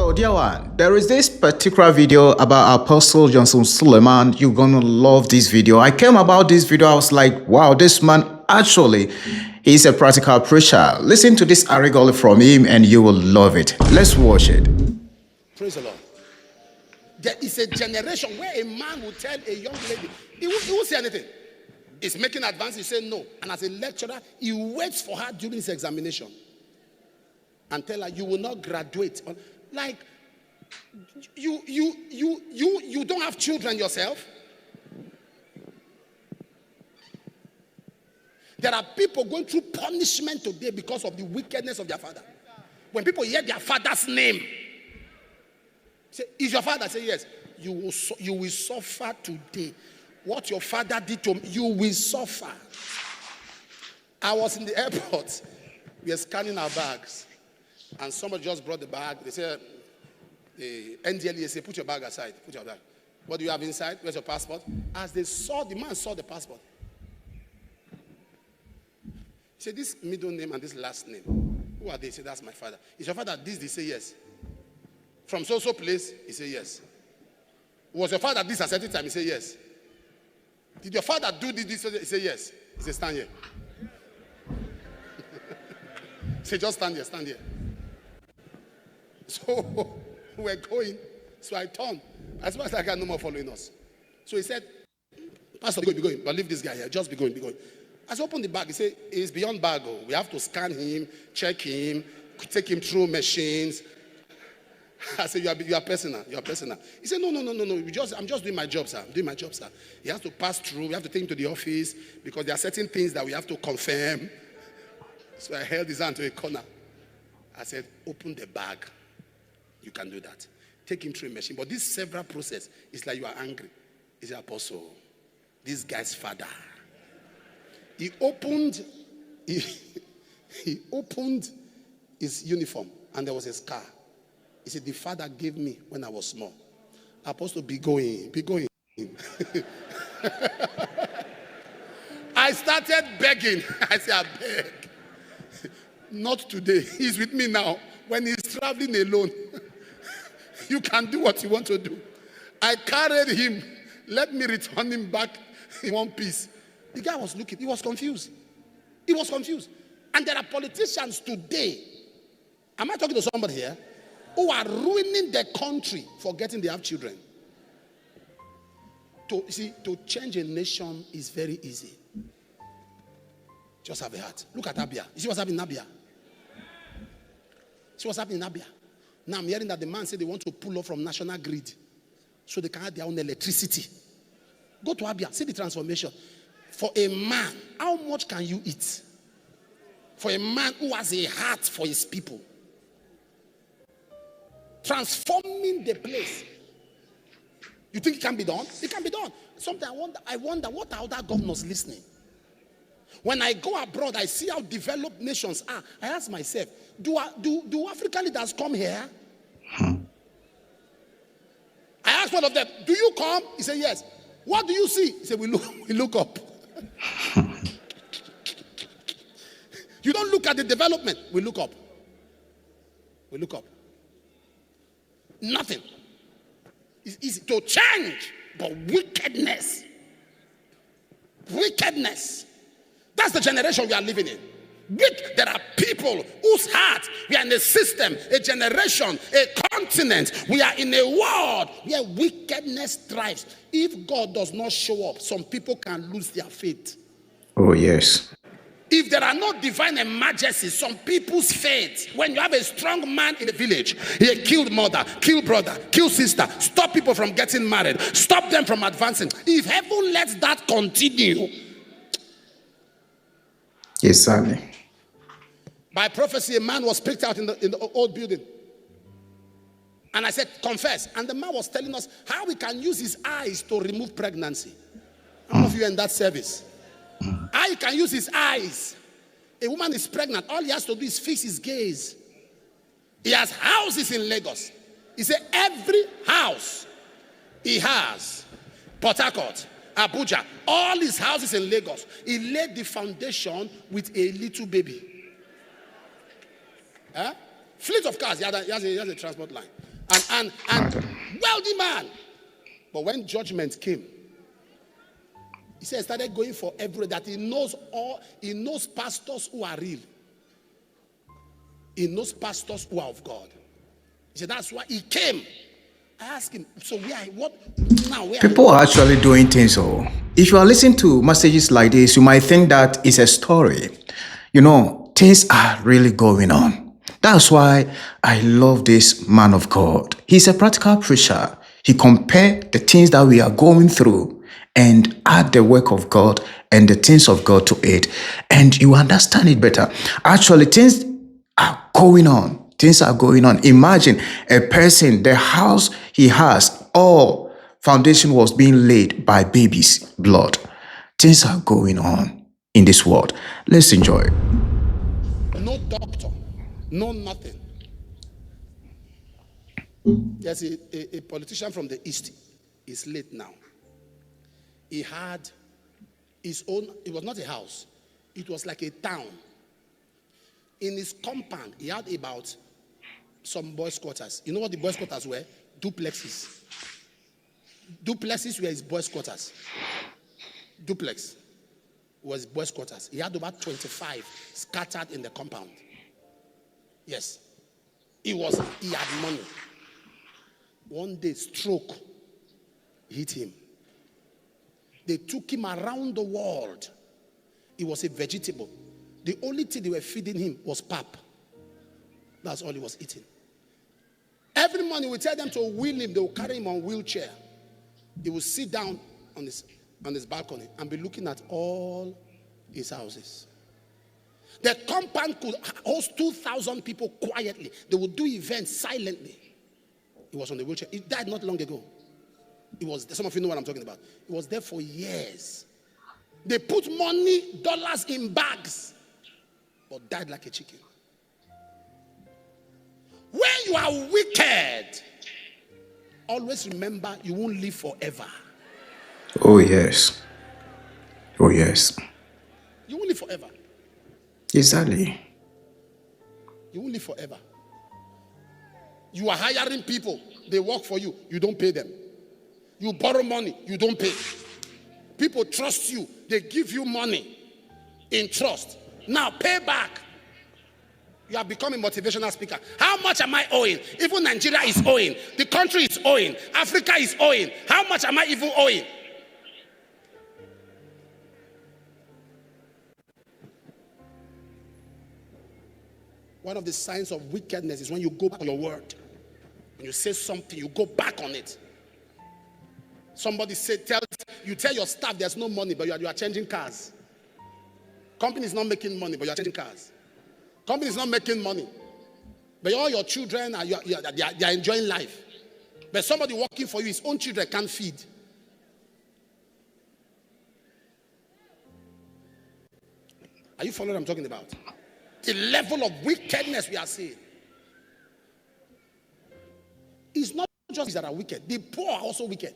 So, dear one, there is this particular video about Apostle Johnson Suleiman. You're gonna love this video. I came about this video, I was like, wow, this man actually is a practical preacher. Listen to this article from him and you will love it. Let's watch it. Praise the Lord. There is a generation where a man will tell a young lady, he won't say anything. He's making advances, he say no. And as a lecturer, he waits for her during his examination and tell her, you will not graduate. Like, you don't have children yourself. There are people going through punishment today because of the wickedness of their father. When people hear their father's name, say, is your father? Say yes. You will suffer today. What your father did to me, you will suffer. I was in the airport. We were scanning our bags. And somebody just brought the bag. They said, the NDLEA said, put your bag aside. Put your bag. What do you have inside? Where's your passport? As they saw, the man saw the passport. He said, this middle name and this last name, who are they? He said, that's my father. Is your father this? They say yes. From so place? He said yes. Was your father this at a certain time? He said yes. Did your father do this? He said yes. He said, stand here. He said, just stand here, stand here. So we're going. So I turned. I said, I got no more following us. So he said, Pastor, be going. But leave this guy here. Just be going, be going. As I opened the bag, he said, it's beyond bag. We have to scan him, check him, take him through machines. I said, you are personal. You are personal. He said, no. I'm just doing my job, sir. I'm doing my job, sir. He has to pass through. We have to take him to the office because there are certain things that we have to confirm. So I held his hand to a corner. I said, open the bag. You can do that. Take him through a machine. But this several process is like you are angry. He said, Apostle, this guy's father. He opened his uniform and there was a scar. He said, the father gave me when I was small. Apostle, be going. I started begging. I said, I beg. Not today. He's with me now. When he's traveling alone, you can do what you want to do. I carried him. Let me return him back in one piece. The guy was looking. He was confused. And there are politicians today. Am I talking to somebody here? Who are ruining the country for getting they have children. To change a nation is very easy. Just have a heart. Look at Abia. You see what's happening in Abia? See what's happening in Abia? Now I'm hearing that the man said they want to pull off from national grid so they can have their own electricity. Go to Abia. See the transformation. For a man, how much can you eat? For a man who has a heart for his people. Transforming the place. You think it can be done? It can be done. Sometimes I wonder what are other governors listening? When I go abroad, I see how developed nations are. I ask myself, do African leaders come here? I asked one of them, do you come? He said, yes. What do you see? He said, we look up. You don't look at the development. We look up. Nothing. It's easy to change, but wickedness. That's the generation we are living in. There are people whose heart, we are in a system, a generation, a continent. We are in a world where wickedness thrives. If God does not show up, some people can lose their faith. Oh, yes. If there are no divine emergencies, some people's faith, when you have a strong man in the village, he killed mother, killed brother, killed sister, stop people from getting married, stop them from advancing. If heaven lets that continue, exactly. By prophecy, a man was picked out in the old building. And I said, confess. And the man was telling us how he can use his eyes to remove pregnancy. How many of you are in that service? How he can use his eyes. A woman is pregnant. All he has to do is fix his gaze. He has houses in Lagos. He said every house he has, Port Harcourt, Abuja, all his houses in Lagos, he laid the foundation with a little baby. Fleet of cars, he has a transport line. And wealthy man. But when judgment came, he said, started going for every that he knows pastors who are real. He knows pastors who are of God. He said, that's why he came. I asked him, so where People are actually doing things. Oh, if you are listening to messages like this, you might think that it's a story. Things are really going on. That's why I love this man of God. He's a practical preacher. He compared the things that we are going through and add the work of God and the things of God to it. And you understand it better. Actually, things are going on. Things are going on. Imagine a person, the house he has, all foundation was being laid by babies' blood. Things are going on in this world. Let's enjoy. no doctor, no nothing. There's a politician from the East. He's late now. He had his own, it was not a house, it was like a town. In his compound, he had about some boys' quarters. You know what the boys' quarters were? Duplexes. Duplexes were his boys' quarters. Duplex was boys' quarters. He had about 25 scattered in the compound. Yes. He had money. One day, stroke hit him. They took him around the world. He was a vegetable. The only thing they were feeding him was pap. That's all he was eating. Every morning we tell them to wheel him. They will carry him on wheelchair. He will sit down on his balcony and be looking at all his houses. The compound could host 2,000 people quietly. They would do events silently. He was on the wheelchair. He died not long ago. Some of you know what I'm talking about. He was there for years. They put money, dollars in bags, but died like a chicken. When you are wicked, always remember you won't live forever. Oh, yes. Oh, yes. You won't live forever. Exactly. You won't live forever. You are hiring people. They work for you. You don't pay them. You borrow money. You don't pay. People trust you. They give you money in trust. Now pay back. You have become a motivational speaker. How much am I owing? Even Nigeria is owing. The country is owing. Africa is owing. How much am I even owing? One of the signs of wickedness is when you go back on your word. When you say something, you go back on it. Somebody tell your staff there's no money, but you are changing cars. Company is not making money, but you are changing cars. Company is not making money, but all your children they are enjoying life. But somebody working for you, his own children can't feed. Are you following what I'm talking about? The level of wickedness we are seeing. It's not just that are wicked. The poor are also wicked.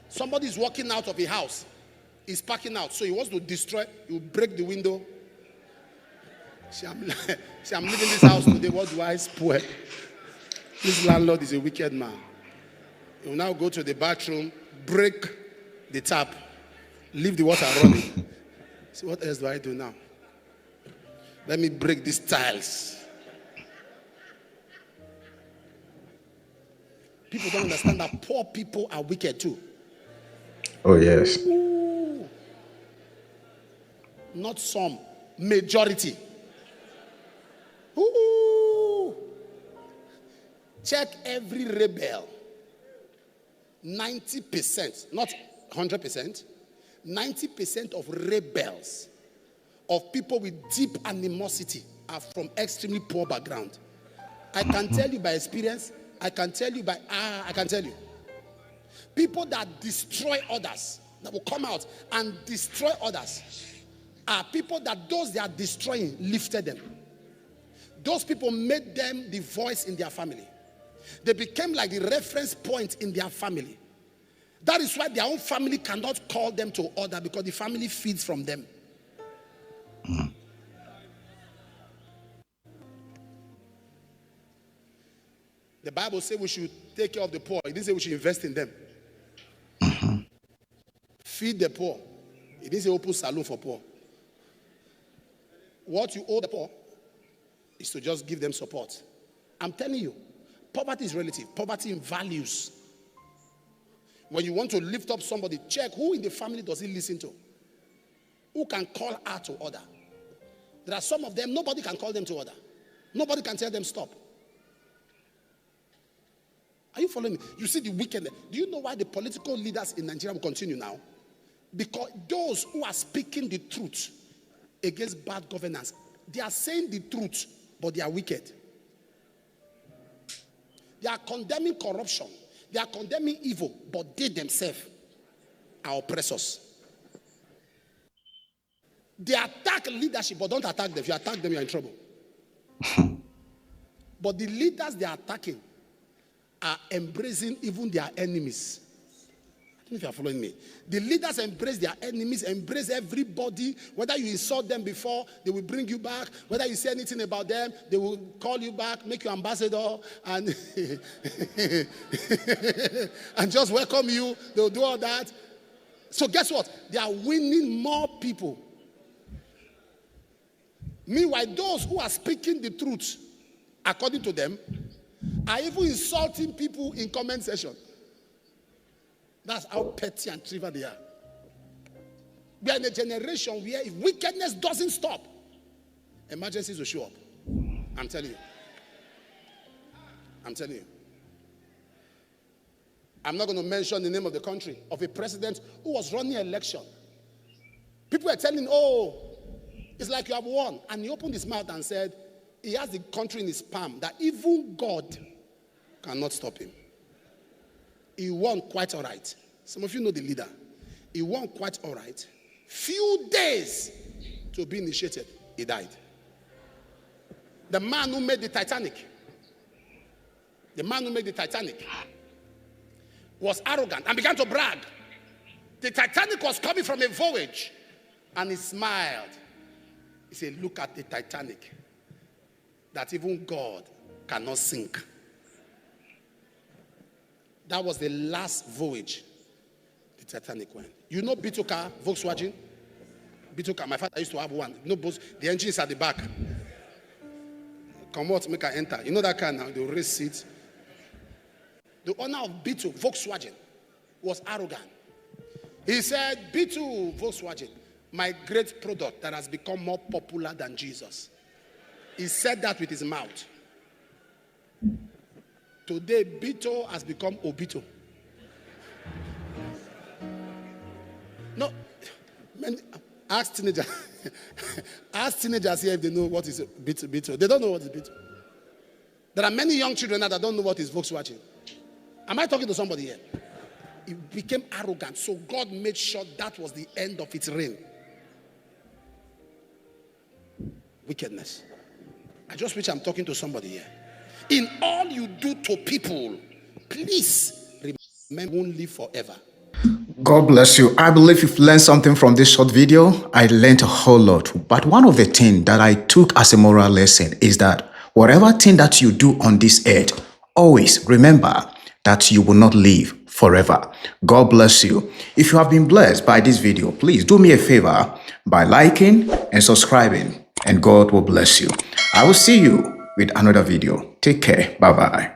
Somebody is walking out of a house. He's parking out. So he wants to destroy. He will break the window. I'm leaving this house today. What do I spoil? This landlord is a wicked man. He will now go to the bathroom, break the tap, leave the water running. So what else do I do now? Let me break these tiles. People don't understand that poor people are wicked too. Oh, yes. Ooh. Not some, majority. Ooh. Check every rebel. 90%, not 100%, 90% of rebels, of people with deep animosity, are from extremely poor background. I can tell you by experience. I can tell you. People that destroy others, that will come out and destroy others, are people that those they are destroying lifted them. Those people made them the voice in their family. They became like the reference point in their family. That is why their own family cannot call them to order, because the family feeds from them. The Bible says we should take care of the poor. It didn't say we should invest in them. Feed the poor. It didn't say open salon for poor. What you owe the poor is to just give them support. I'm telling you, poverty is relative. Poverty in values. When you want to lift up somebody, check who in the family does he listen to? Who can call out to order? There are some of them, nobody can call them to order. Nobody can tell them stop. Are you following me? You see the wickedness. Do you know why the political leaders in Nigeria will continue now? Because those who are speaking the truth against bad governance, they are saying the truth, but they are wicked. They are condemning corruption. They are condemning evil, but they themselves are oppressors. They attack leadership, but don't attack them. If you attack them, you're in trouble. But the leaders they are attacking are embracing even their enemies. I don't know if you are following me. The leaders embrace their enemies, embrace everybody. Whether you insult them before, they will bring you back. Whether you say anything about them, they will call you back, make you ambassador, and, and just welcome you. They will do all that. So guess what? They are winning more people. Meanwhile, those who are speaking the truth, according to them, are even insulting people in comment section. That's how petty and trivial they are. We are in a generation where if wickedness doesn't stop, emergencies will show up. I'm telling you. I'm telling you. I'm not going to mention the name of the country, of a president who was running an election. People were telling, oh, it's like you have won. And he opened his mouth and said, he has the country in his palm, that even God cannot stop him. He won quite all right. Some of you know the leader. He won quite all right. Few days to be initiated, he died. The man who made the Titanic, was arrogant and began to brag. The Titanic was coming from a voyage, and he smiled. He said, look at the Titanic, that even God cannot sink. That was the last voyage the Titanic went. You know Beetle car, Volkswagen? Beetle car, my father used to have one. You know, both, the engine is at the back. Come out, make her enter. You know that car now, the race seats. The owner of Beetle, Volkswagen, was arrogant. He said, Beetle, Volkswagen, my great product that has become more popular than Jesus. He said that with his mouth. Today, Beetle has become Obito. No, man, ask teenagers. Ask teenagers here if they know what is Beetle. They don't know what is Beetle. There are many young children now that don't know what is Volkswagen. Am I talking to somebody here? It became arrogant, so God made sure that was the end of its reign. Wickedness. I just wish I'm talking to somebody here. In all you do to people, please remember, won't live forever. God bless you. I believe you've learned something from this short video. I learned a whole lot. But one of the things that I took as a moral lesson is that whatever thing that you do on this earth, always remember that you will not live forever. God bless you. If you have been blessed by this video, please do me a favor by liking and subscribing, and God will bless you. I will see you with another video. Take care. Bye-bye.